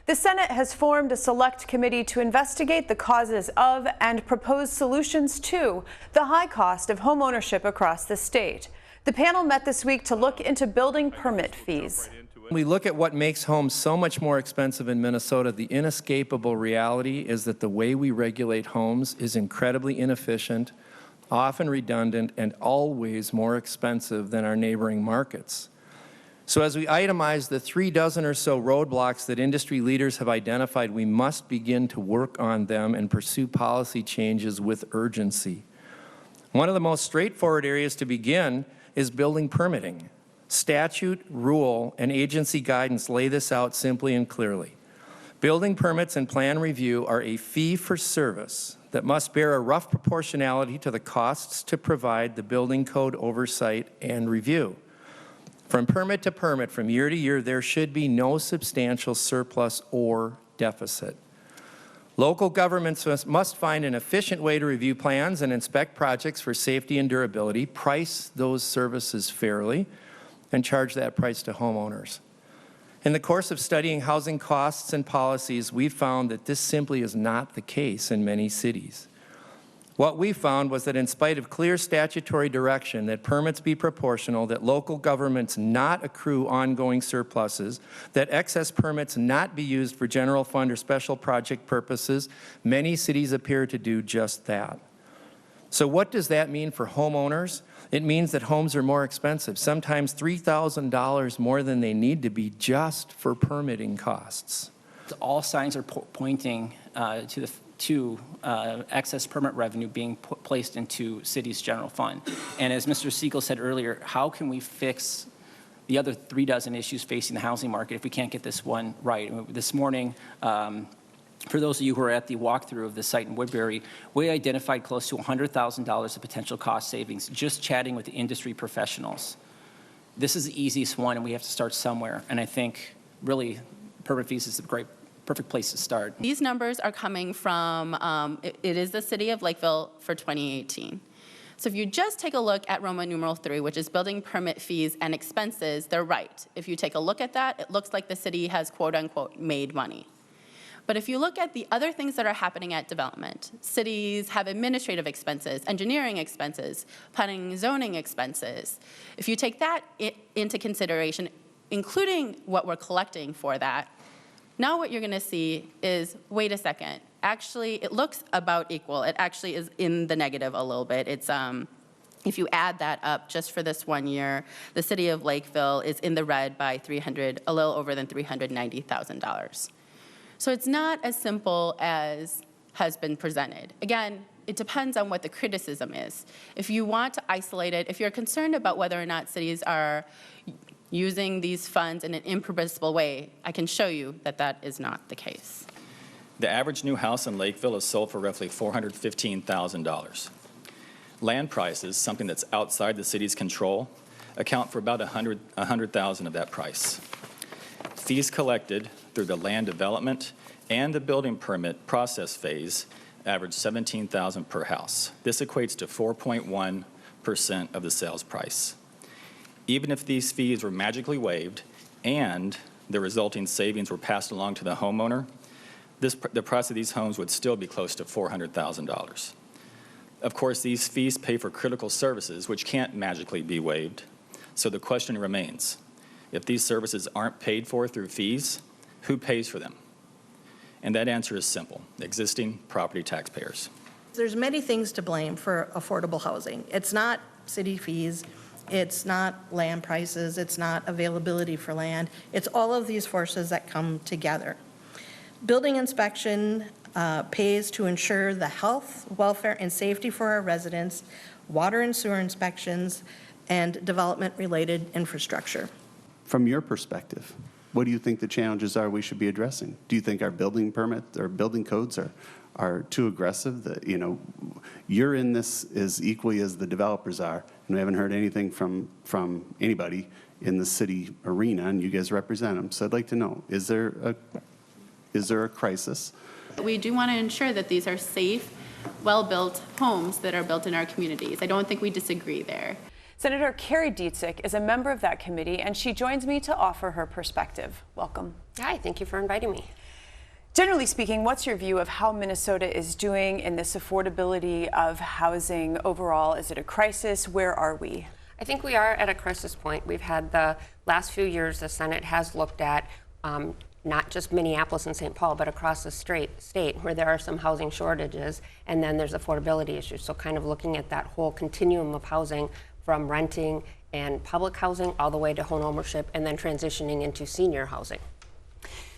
The Senate has formed a select committee to investigate the causes of and propose solutions to the high cost of homeownership across the state. The panel met this week to look into building permit fees. We look at what makes homes so much more expensive in Minnesota. The inescapable reality is that the way we regulate homes is incredibly inefficient, often redundant, and always more expensive than our neighboring markets. So as we itemize the 36 or so roadblocks that industry leaders have identified, we must begin to work on them and pursue policy changes with urgency. One of the most straightforward areas to begin is building permitting. Statute, rule, and agency guidance lay this out simply and clearly. Building permits and plan review are a fee for service that must bear a rough proportionality to the costs to provide the building code oversight and review. From permit to permit, from year to year, there should be no substantial surplus or deficit. Local governments must find an efficient way to review plans and inspect projects for safety and durability, price those services fairly, and charge that price to homeowners. In the course of studying housing costs and policies, we found that this simply is not the case in many cities. What we found was that in spite of clear statutory direction that permits be proportional, that local governments not accrue ongoing surpluses, that excess permits not be used for general fund or special project purposes, many cities appear to do just that. So what does that mean for homeowners? It means that homes are more expensive, sometimes $3,000 more than they need to be just for permitting costs. All signs are pointing to excess permit revenue being placed into cities' general fund. And as Mr. Siegel said earlier, how can we fix the other 36 issues facing the housing market if we can't get this one right? This morning, for those of you who are at the walkthrough of the site in Woodbury, we identified close to $100,000 of potential cost savings just chatting with the industry professionals. This is the easiest one, and we have to start somewhere. And I think really permit fees is a perfect place to start. These numbers are coming from, it is the city of Lakeville for 2018. So if you just take a look at Roman numeral 3, which is building permit fees and expenses, they're right. If you take a look at that, it looks like the city has quote unquote made money. But if you look at the other things that are happening at development, cities have administrative expenses, engineering expenses, planning, zoning expenses. If you take that into consideration, including what we're collecting for that, now what you're going to see is, wait a second, actually it looks about equal. It actually is in the negative a little bit. It's if you add that up just for this 1 year, the city of Lakeville is in the red by a little over than $390,000. So it's not as simple as has been presented. Again, it depends on what the criticism is. If you want to isolate it, if you're concerned about whether or not cities are using these funds in an impermissible way, I can show you that that is not the case. The average new house in Lakeville is sold for roughly $415,000. Land prices, something that's outside the city's control, account for about $100,000 of that price. Fees collected through the land development and the building permit process phase average $17,000 per house. This equates to 4.1% of the sales price. Even if these fees were magically waived and the resulting savings were passed along to the homeowner, the price of these homes would still be close to $400,000. Of course, these fees pay for critical services which can't magically be waived. So the question remains, if these services aren't paid for through fees, who pays for them? And that answer is simple: existing property taxpayers. There's many things to blame for affordable housing. It's not city fees, it's not land prices, it's not availability for land. It's all of these forces that come together. Building inspection pays to ensure the health, welfare, and safety for our residents, water and sewer inspections, and development-related infrastructure. From your perspective, what do you think the challenges are we should be addressing? Do you think our building permit or building codes are too aggressive? That, you know, you're in this as equally as the developers are, and we haven't heard anything from anybody in the city arena, and you guys represent them. So I'd like to know, is there a crisis? We do want to ensure that these are safe, well-built homes that are built in our communities. I don't think we disagree there. Senator Kari Dziedzic is a member of that committee, and she joins me to offer her perspective. Welcome. Hi, thank you for inviting me. Generally speaking, what's your view of how Minnesota is doing in this affordability of housing overall? Is it a crisis? Where are we? I think we are at a crisis point. We've had the last few years, the Senate has looked at not just Minneapolis and St. Paul, but across the state where there are some housing shortages, and then there's affordability issues. So kind of looking at that whole continuum of housing from renting and public housing all the way to home ownership and then transitioning into senior housing.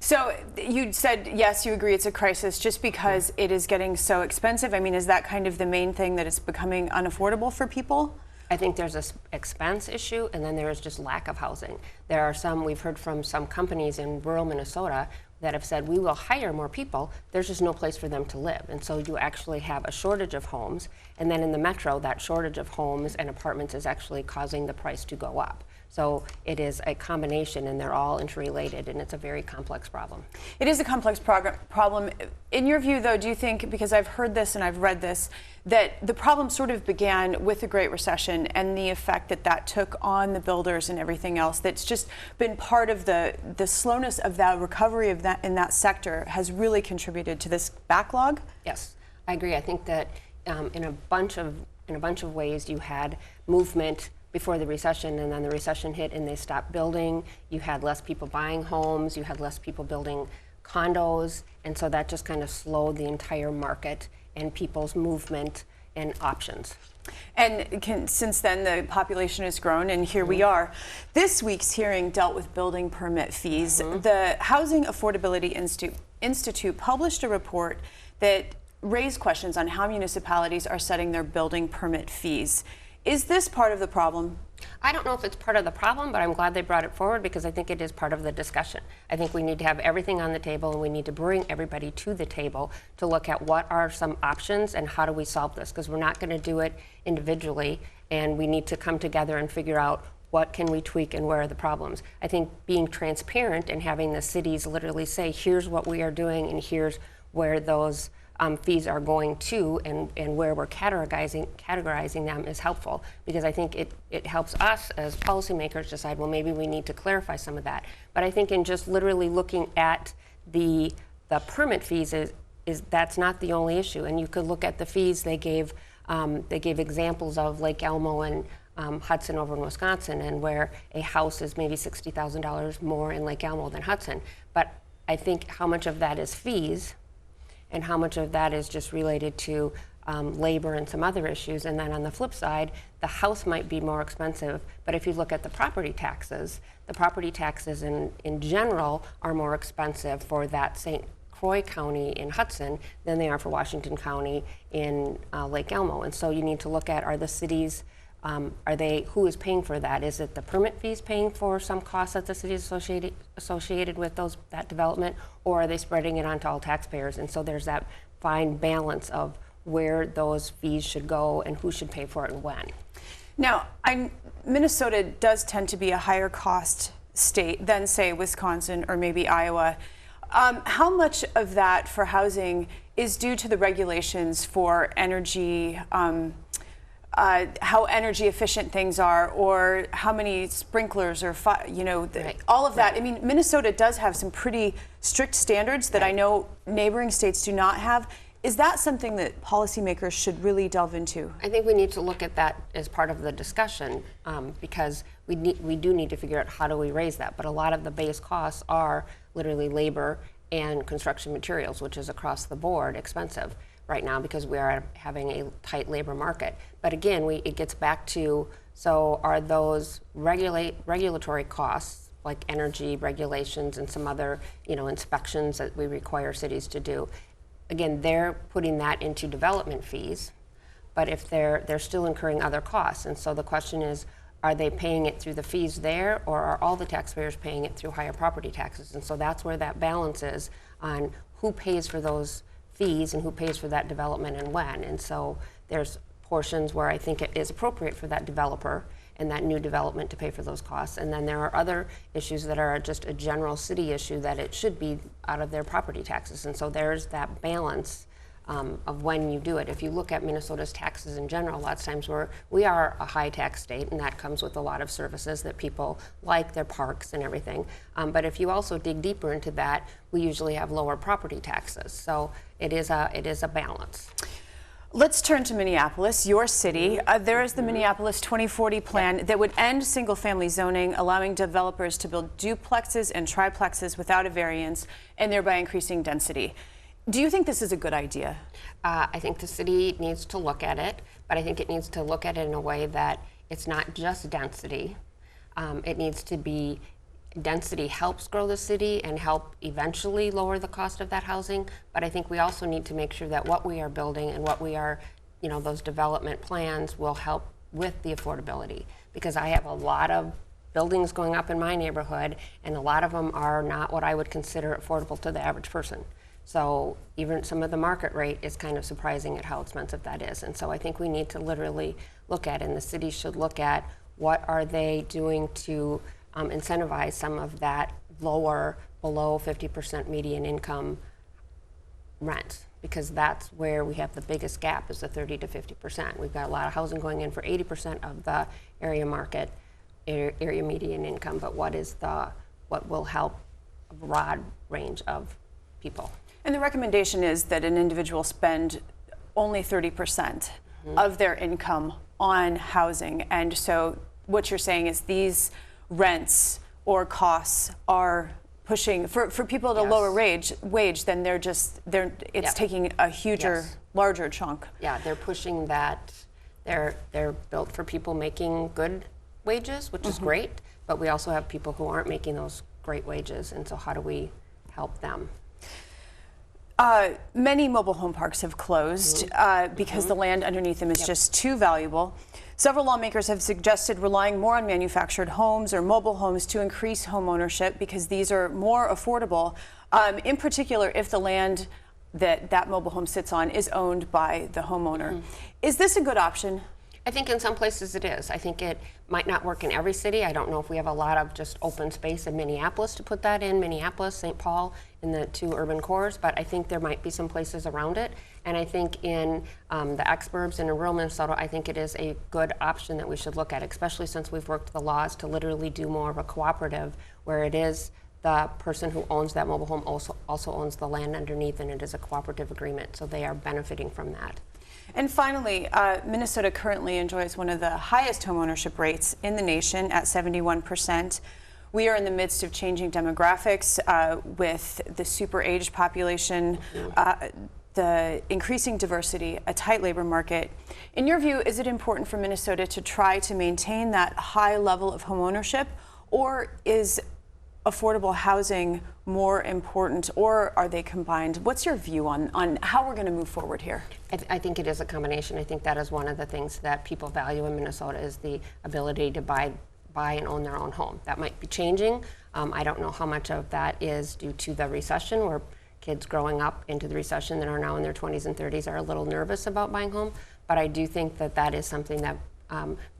So you said, yes, you agree it's a crisis just because it is getting so expensive. I mean, is that kind of the main thing, that it's becoming unaffordable for people? I think there's an expense issue, and then there is just lack of housing. There are some, we've heard from some companies in rural Minnesota that have said, we will hire more people, there's just no place for them to live. And so you actually have a shortage of homes, and then in the metro, that shortage of homes and apartments is actually causing the price to go up. So it is a combination, and they're all interrelated, and it's a very complex problem. It is a complex problem. In your view, though, do you think, because I've heard this and I've read this, that the problem sort of began with the Great Recession and the effect that that took on the builders and everything else, that's just been part of the slowness of that recovery of that in that sector has really contributed to this backlog? Yes, I agree. I think that in a bunch of ways you had movement before the recession, and then the recession hit and they stopped building. You had less people buying homes, you had less people building condos, and so that just kind of slowed the entire market and people's movement and options. And since then, the population has grown, and here we are. This week's hearing dealt with building permit fees. The Housing Affordability Institute published a report that raised questions on how municipalities are setting their building permit fees. Is this part of the problem? I don't know if it's part of the problem, but I'm glad they brought it forward because I think it is part of the discussion. I think we need to have everything on the table, and we need to bring everybody to the table to look at what are some options and how do we solve this, because we're not going to do it individually, and we need to come together and figure out what can we tweak and where are the problems. I think being transparent and having the cities literally say, here's what we are doing and here's where those fees are going to, and where we're categorizing them is helpful, because I think it helps us as policymakers decide, well, maybe we need to clarify some of that. But I think in just literally looking at the permit fees is that's not the only issue. And you could look at the fees they gave examples of Lake Elmo and Hudson over in Wisconsin, and where a house is maybe $60,000 more in Lake Elmo than Hudson. But I think how much of that is fees and how much of that is just related to labor and some other issues. And then on the flip side, the house might be more expensive, but if you look at the property taxes in general are more expensive for that St. Croix County in Hudson than they are for Washington County in Lake Elmo. And so you need to look at, are the cities, who is paying for that? Is it the permit fees paying for some costs that the city is associated with that development, or are they spreading it onto all taxpayers? And so there's that fine balance of where those fees should go and who should pay for it and when. Now, Minnesota does tend to be a higher cost state than, say, Wisconsin or maybe Iowa. How much of that for housing is due to the regulations for energy, how energy efficient things are, or how many sprinklers, or right. all of that? I mean, Minnesota does have some pretty strict standards that I know neighboring states do not have. Is that something that policymakers should really delve into? I think we need to look at that as part of the discussion, because we do need to figure out how do we raise that. But a lot of the base costs are literally labor and construction materials, which is across the board expensive right now because we are having a tight labor market. But again, it gets back to, so are those regulatory costs, like energy regulations and some other inspections that we require cities to do, again, they're putting that into development fees, but if they're still incurring other costs. And so the question is, are they paying it through the fees there, or are all the taxpayers paying it through higher property taxes? And so that's where that balance is on who pays for those fees and who pays for that development and when. And so there's portions where I think it is appropriate for that developer and that new development to pay for those costs. And then there are other issues that are just a general city issue that it should be out of their property taxes. And so there's that balance of when you do it. If you look at Minnesota's taxes in general, lots of times we are a high tax state, and that comes with a lot of services that people like, their parks and everything. But if you also dig deeper into that, we usually have lower property taxes. So it is a balance. Let's turn to Minneapolis, your city. There is the Minneapolis 2040 plan that would end single-family zoning, allowing developers to build duplexes and triplexes without a variance, and thereby increasing density. Do you think this is a good idea? I think the city needs to look at it, but I think it needs to look at it in a way that it's not just density. It needs to be density helps grow the city and help eventually lower the cost of that housing. But I think we also need to make sure that what we are building and what we are, those development plans will help with the affordability. Because I have a lot of buildings going up in my neighborhood, and a lot of them are not what I would consider affordable to the average person. So even some of the market rate is kind of surprising at how expensive that is. And so I think we need to literally look at, and the city should look at, what are they doing to incentivize some of that lower, below 50% median income rent, because that's where we have the biggest gap, is the 30 to 50%. We've got a lot of housing going in for 80% of the area market, area median income, but what will help a broad range of people? And the recommendation is that an individual spend only 30% of their income on housing. And so what you're saying is these rents or costs are pushing for people at a lower wage, then it's taking a larger chunk. Yeah, they're pushing that. They're built for people making good wages, which is great, but we also have people who aren't making those great wages, and so how do we help them? Many mobile home parks have closed because the land underneath them is just too valuable. Several lawmakers have suggested relying more on manufactured homes or mobile homes to increase home ownership because these are more affordable, in particular if the land that mobile home sits on is owned by the homeowner. Is this a good option? I think in some places it is. I think it might not work in every city. I don't know if we have a lot of just open space in Minneapolis to put that in, Minneapolis, St. Paul, in the two urban cores, but I think there might be some places around it. And I think in the exurbs and in rural Minnesota, I think it is a good option that we should look at, especially since we've worked the laws to literally do more of a cooperative, where it is the person who owns that mobile home also owns the land underneath, and it is a cooperative agreement, so they are benefiting from that. And finally, Minnesota currently enjoys one of the highest homeownership rates in the nation at 71%. We are in the midst of changing demographics with the super aged population, the increasing diversity, a tight labor market. In your view, is it important for Minnesota to try to maintain that high level of homeownership, or is affordable housing more important, or are they combined? What's your view on how we're going to move forward here? I think it is a combination. I think that is one of the things that people value in Minnesota, is the ability to buy and own their own home. That might be changing. I don't know how much of that is due to the recession, where kids growing up into the recession that are now in their 20s and 30s are a little nervous about buying home. But I do think that that is something that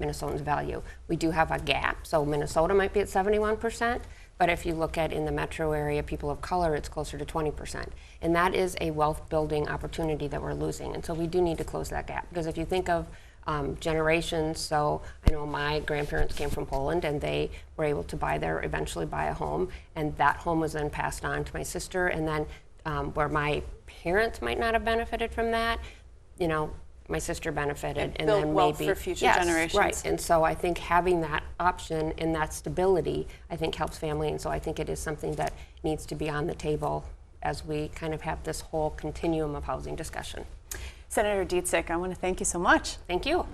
Minnesotans value. We do have a gap. So Minnesota might be at 71%. But if you look at in the metro area, people of color, it's closer to 20%. And that is a wealth building opportunity that we're losing. And so we do need to close that gap. Because if you think of generations, so I know my grandparents came from Poland, and they were able to eventually buy a home. And that home was then passed on to my sister. And then where my parents might not have benefited from that, my sister benefited, and build then wealth maybe for future generations. Right, and so I think having that option and that stability, I think, helps family, and so I think it is something that needs to be on the table as we kind of have this whole continuum of housing discussion. Senator Dziedzic, I want to thank you so much. Thank you.